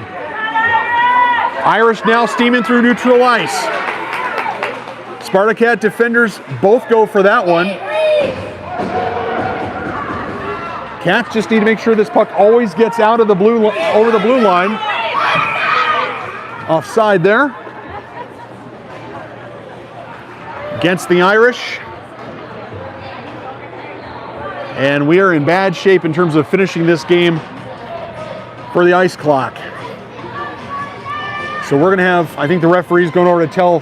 Speaker 1: Irish now steaming through neutral ice. Spartacat defenders both go for that one. Cats just need to make sure this puck always gets out of the over the blue line. Offside there. Against the Irish. And we are in bad shape in terms of finishing this game for the ice clock. So we're going to have, I think the referee's going over to tell,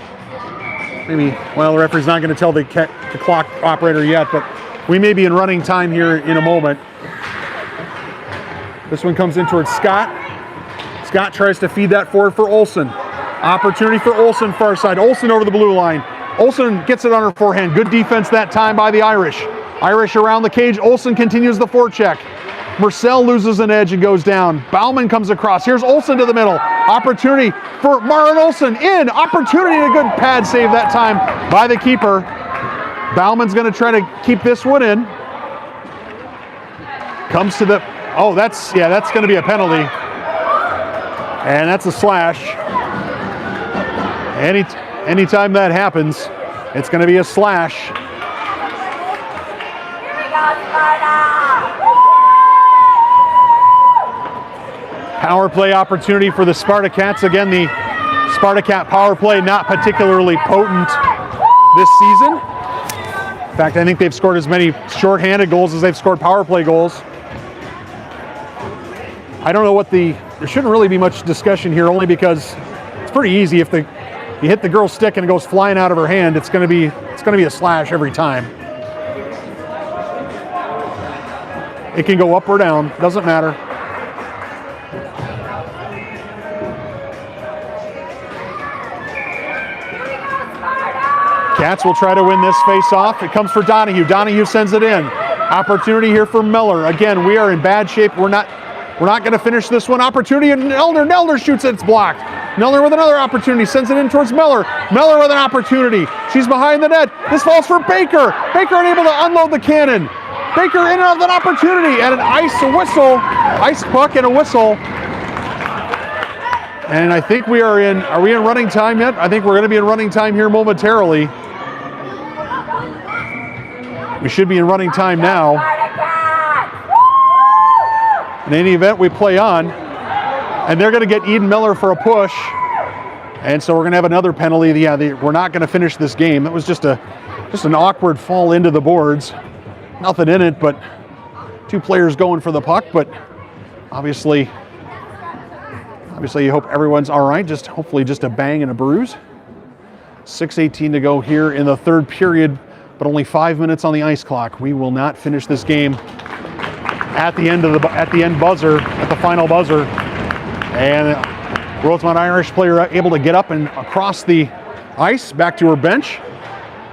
Speaker 1: the referee's not going to tell the clock operator yet, but we may be in running time here in a moment. This one comes in towards Scott. Scott tries to feed that forward for Olsen. Opportunity for Olsen, far side. Olsen over the blue line. Olsen gets it on her forehand. Good defense that time by the Irish. Irish around the cage. Olsen continues the forecheck. Marcel loses an edge and goes down. Bauman comes across. Here's Olsen to the middle. Opportunity for Maren Olsen in. Opportunity and a good pad save that time by the keeper. Bauman's going to try to keep this one in. Comes to the, that's going to be a penalty. And that's a slash. Anytime that happens, it's going to be a slash. Power play opportunity for the Spartacats. Again, the Spartacat power play not particularly potent this season. In fact, I think they've scored as many shorthanded goals as they've scored power play goals. I don't know there shouldn't really be much discussion here, only because it's pretty easy. If you hit the girl's stick and it goes flying out of her hand, it's going to be a slash every time. It can go up or down, doesn't matter. Cats will try to win this face-off. It comes for Donahue. Donahue sends it in. Opportunity here for Miller. Again, we are in bad shape. We're not going to finish this one. Opportunity, and Nelner shoots it. It's blocked. Nelner with another opportunity. Sends it in towards Miller. Miller with an opportunity. She's behind the net. This falls for Baker. Baker unable to unload the cannon. Baker in and out of an opportunity. And an ice puck and a whistle. And I think are we in running time yet? I think we're going to be in running time here momentarily. We should be in running time now. In any event, we play on. And they're going to get Eden Miller for a push. And so we're going to have another penalty. We're not going to finish this game. It was just an awkward fall into the boards. Nothing in it, but two players going for the puck. But obviously you hope everyone's all right. Hopefully just a bang and a bruise. 6:18 to go here in the third period, but only 5 minutes on the ice clock. We will not finish this game at the final buzzer. And Rosemount Irish player able to get up and across the ice back to her bench.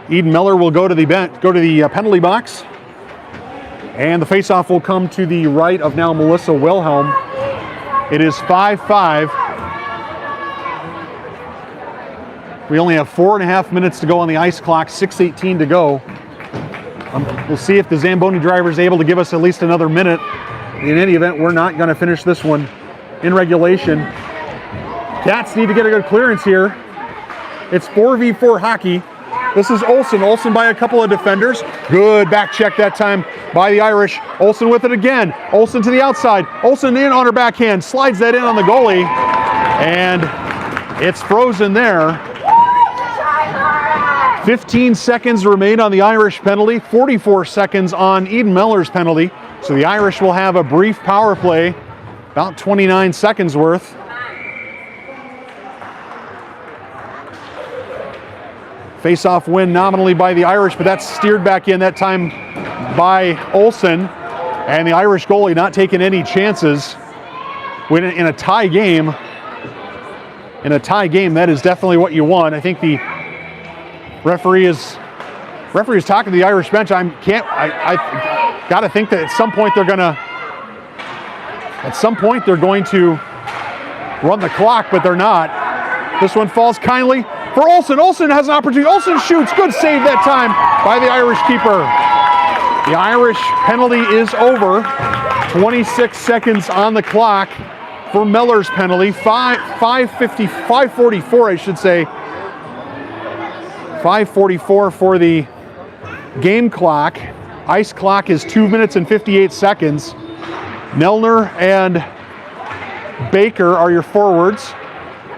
Speaker 1: Eden Miller will go to the penalty box. And the faceoff will come to the right of now Melissa Wilhelm. It is 5-5. We only have 4.5 minutes to go on the ice clock, 6:18 to go. We'll see if the Zamboni driver is able to give us at least another minute. In any event, we're not going to finish this one in regulation. Cats need to get a good clearance here. It's 4v4 hockey. This is Olsen. Olsen by a couple of defenders. Good back check that time by the Irish. Olsen with it again. Olsen to the outside. Olsen in on her backhand. Slides that in on the goalie. And it's frozen there. 15 seconds remain on the Irish penalty. 44 seconds on Eden Miller's penalty. So the Irish will have a brief power play. About 29 seconds worth. Face-off win nominally by the Irish, but that's steered back in that time by Olsen. And the Irish goalie not taking any chances. In a tie game, that is definitely what you want. I think the referee is talking to the Irish bench. I got to think that at some point they're going to run the clock, but they're not. This one falls kindly for Olsen. Olsen has an opportunity. Olsen shoots. Good save that time by the Irish keeper. The Irish penalty is over. 26 seconds on the clock for Miller's penalty. 5:44, I should say. 5:44 for the game clock. Ice clock is 2 minutes and 58 seconds. Nelner and Baker are your forwards.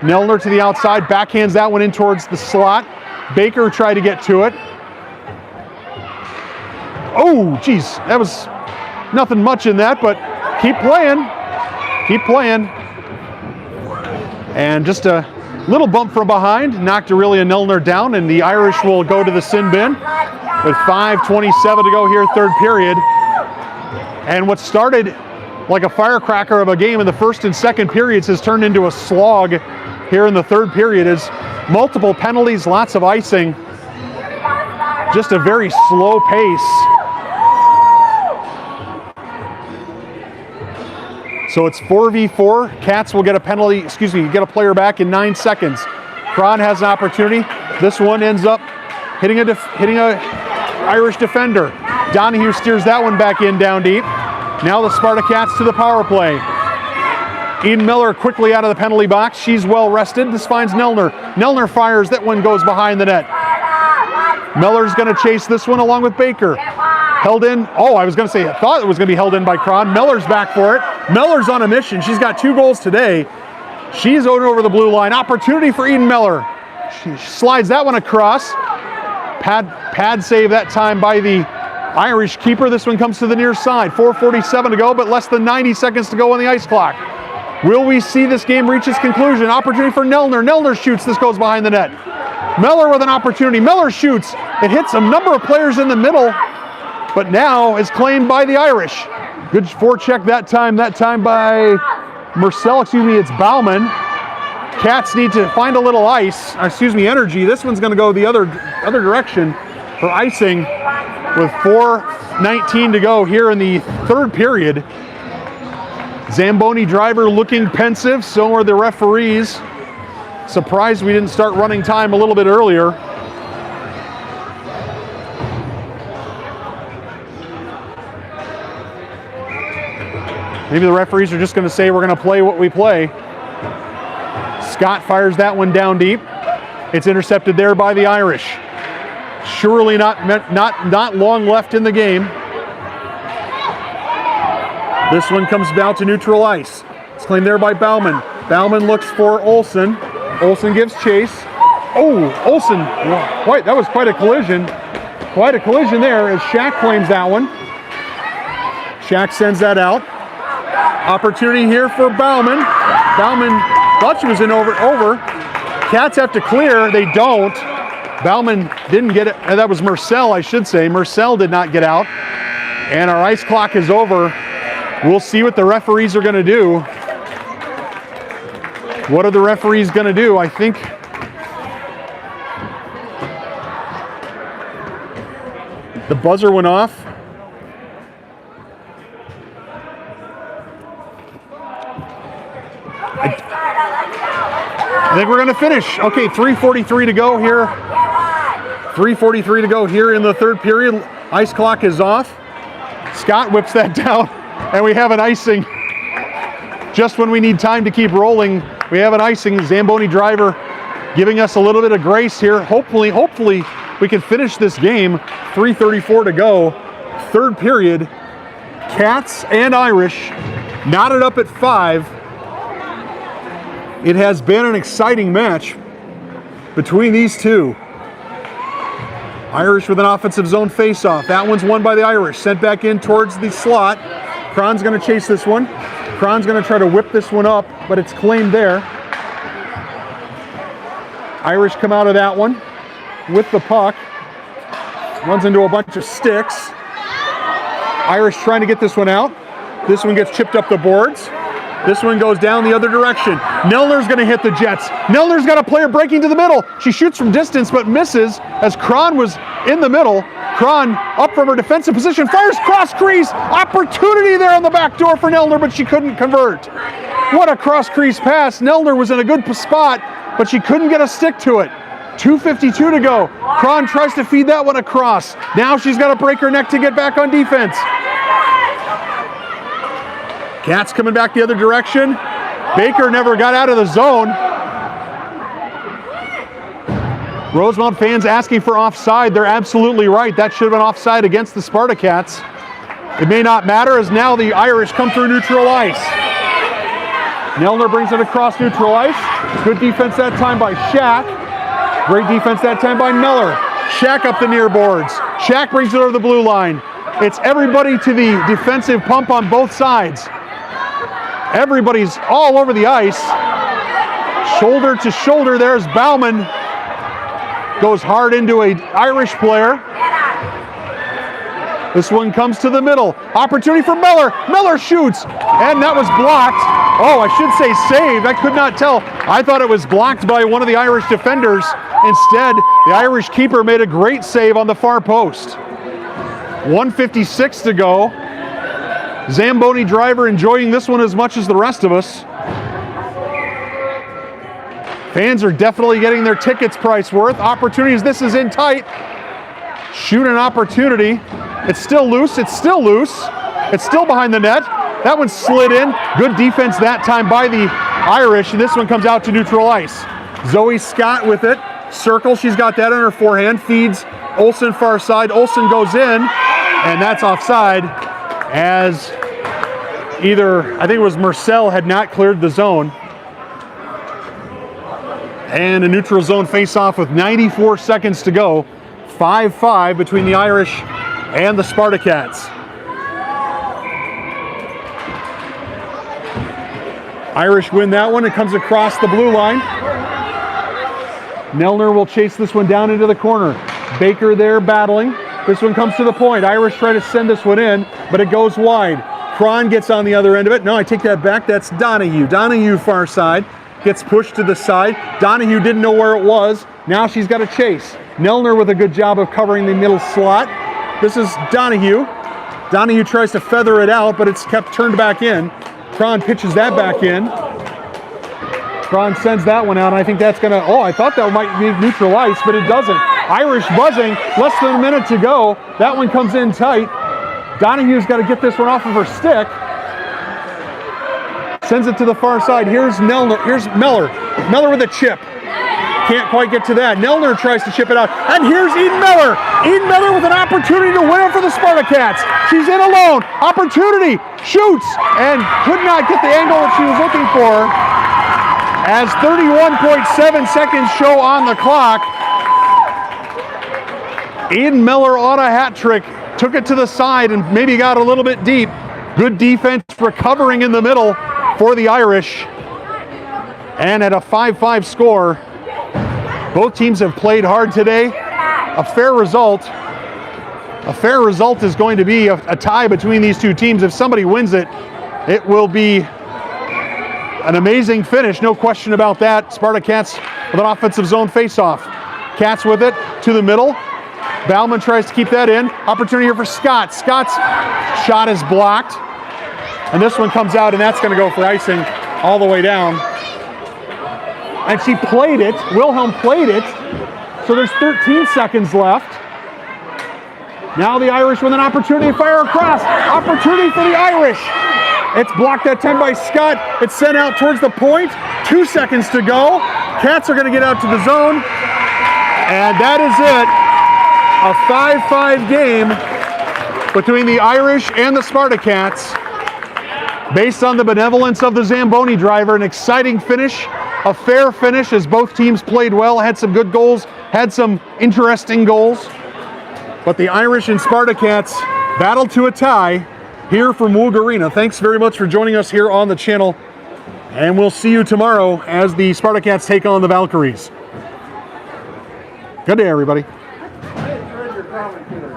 Speaker 1: Nelner to the outside, backhands that one in towards the slot. Baker tried to get to it. Oh, geez, that was nothing much in that, but keep playing. Keep playing. And just a little bump from behind, knocked Aurelia Nelner down, and the Irish will go to the sin bin with 5:27 to go here, third period. And what started like a firecracker of a game in the first and second periods has turned into a slog here in the third period. Is multiple penalties, lots of icing, just a very slow pace. So it's 4v4. Cats will get a penalty, get a player back in 9 seconds. Cron has an opportunity. This one ends up hitting a Irish defender. Donahue steers that one back in down deep. Now the Spartacats to the power play. Eden Miller quickly out of the penalty box. She's well rested. This finds Nelner. Nelner fires. That one goes behind the net. Miller's going to chase this one along with Baker. Held in. Oh, I thought it was going to be held in by Cron. Miller's back for it. Miller's on a mission. She's got 2 goals today. She's over the blue line. Opportunity for Eden Miller. She slides that one across. Pad save that time by the Irish keeper. This one comes to the near side. 4:47 to go, but less than 90 seconds to go on the ice clock. Will we see this game reach its conclusion? Opportunity for Nelner. Nelner shoots. This goes behind the net. Miller with an opportunity. Miller shoots. It hits a number of players in the middle, but now is claimed by the Irish. Good forecheck that time by Marcel. It's Bauman. Cats need to find a little energy. This one's going to go the other direction for icing with 4:19 to go here in the third period. Zamboni driver looking pensive, so are the referees. Surprised we didn't start running time a little bit earlier. Maybe the referees are just going to say we're going to play what we play. Scott fires that one down deep. It's intercepted there by the Irish. Surely not long left in the game. This one comes down to neutral ice. It's claimed there by Bauman. Bauman looks for Olsen. Olsen gives chase. Oh, Olsen, that was quite a collision. Quite a collision there as Shack claims that one. Shack sends that out. Opportunity here for Bauman. Bauman thought she was in over. Cats have to clear. They don't. Bauman didn't get it. That was Marcel, I should say. Marcel did not get out. And our ice clock is over. We'll see what the referees are going to do. What are the referees going to do? I think the buzzer went off. I think we're going to finish. Okay, 3:43 to go here. 3:43 to go here in the third period. Ice clock is off. Scott whips that down, and we have an icing. Just when we need time to keep rolling, we have an icing. Zamboni driver giving us a little bit of grace here. Hopefully we can finish this game. 3:34 to go. Third period. Cats and Irish knotted up at 5. It has been an exciting match between these two. Irish with an offensive zone face-off. That one's won by the Irish. Sent back in towards the slot. Cron's going to chase this one. Cron's going to try to whip this one up, but it's claimed there. Irish come out of that one with the puck. Runs into a bunch of sticks. Irish trying to get this one out. This one gets chipped up the boards. This one goes down the other direction. Nelner's going to hit the Jets. Nelner's got a player breaking to the middle. She shoots from distance but misses as Cron was in the middle. Cron up from her defensive position, fires cross crease. Opportunity there on the back door for Nelner, but she couldn't convert. What a cross crease pass. Nelner was in a good spot, but she couldn't get a stick to it. 2:52 to go. Cron tries to feed that one across. Now she's got to break her neck to get back on defense. Cats coming back the other direction. Baker never got out of the zone. Rosemount fans asking for offside. They're absolutely right. That should have been offside against the Spartacats. It may not matter as now the Irish come through neutral ice. Nelner brings it across neutral ice. Good defense that time by Shack. Great defense that time by Miller. Shack up the near boards. Shack brings it over the blue line. It's everybody to the defensive pump on both sides. Everybody's all over the ice. Shoulder to shoulder, there's Bauman. Goes hard into an Irish player. This one comes to the middle. Opportunity for Miller. Miller shoots, and that was blocked. Oh, I should say saved. I could not tell. I thought it was blocked by one of the Irish defenders. Instead, the Irish keeper made a great save on the far post. 1:56 to go. Zamboni driver enjoying this one as much as the rest of us. Fans are definitely getting their tickets price worth. Opportunities, this is in tight. Shoot an opportunity. It's still loose, it's still loose. It's still behind the net. That one slid in. Good defense that time by the Irish, and this one comes out to neutral ice. Zoe Scott with it. Circle, she's got that on her forehand. Feeds Olsen far side. Olsen goes in, and that's offside. As either, I think it was Marcel, had not cleared the zone. And a neutral zone face-off with 94 seconds to go. 5-5 between the Irish and the Spartacats. Irish win that one. It comes across the blue line. Nelner will chase this one down into the corner. Baker there battling. This one comes to the point. Irish try to send this one in, but it goes wide. Cron gets on the other end of it. No, I take that back. That's Donahue. Donahue far side. gets pushed to the side. Donahue didn't know where it was. Now she's got to chase. Nelner with a good job of covering the middle slot. This is Donahue. Donahue tries to feather it out, but it's kept turned back in. Cron pitches that back in. Cron sends that one out, and I think that's gonna, I thought that might be neutral ice, but it doesn't. Irish buzzing, less than a minute to go. That one comes in tight. Donahue's got to get this one off of her stick. Sends it to the far side. Here's Mellor. Here's Mellor. Mellor with a chip. Can't quite get to that. Nelner tries to chip it out. And here's Eden Mellor. Eden Mellor with an opportunity to win it for the Spartacats. She's in alone. Opportunity. Shoots. And could not get the angle that she was looking for. As 31.7 seconds show on the clock. Eden Mellor on a hat trick. Took it to the side and maybe got a little bit deep. Good defense recovering in the middle for the Irish. And at a 5-5 score, both teams have played hard today. A fair result is going to be a tie between these two teams. If somebody wins it, it will be an amazing finish, no question about that. Spartacats with an offensive zone faceoff. Cats with it to the middle. Bauman tries to keep that in. Opportunity here for Scott. Scott's shot is blocked. And this one comes out, and that's going to go for icing all the way down. And she played it. Wilhelm played it. So there's 13 seconds left. Now the Irish with an opportunity to fire across. Opportunity for the Irish. It's blocked that time by Scott. It's sent out towards the point. 2 seconds to go. Cats are going to get out to the zone. And that is it. A 5-5 game between the Irish and the Spartacats. Based on the benevolence of the Zamboni driver, an exciting finish, a fair finish as both teams played well, had some good goals, had some interesting goals. But the Irish and Spartacats battled to a tie here from Woog Arena. Thanks very much for joining us here on the channel, and we'll see you tomorrow as the Spartacats take on the Valkyries. Good day, everybody.
Speaker 2: I enjoyed your commentary.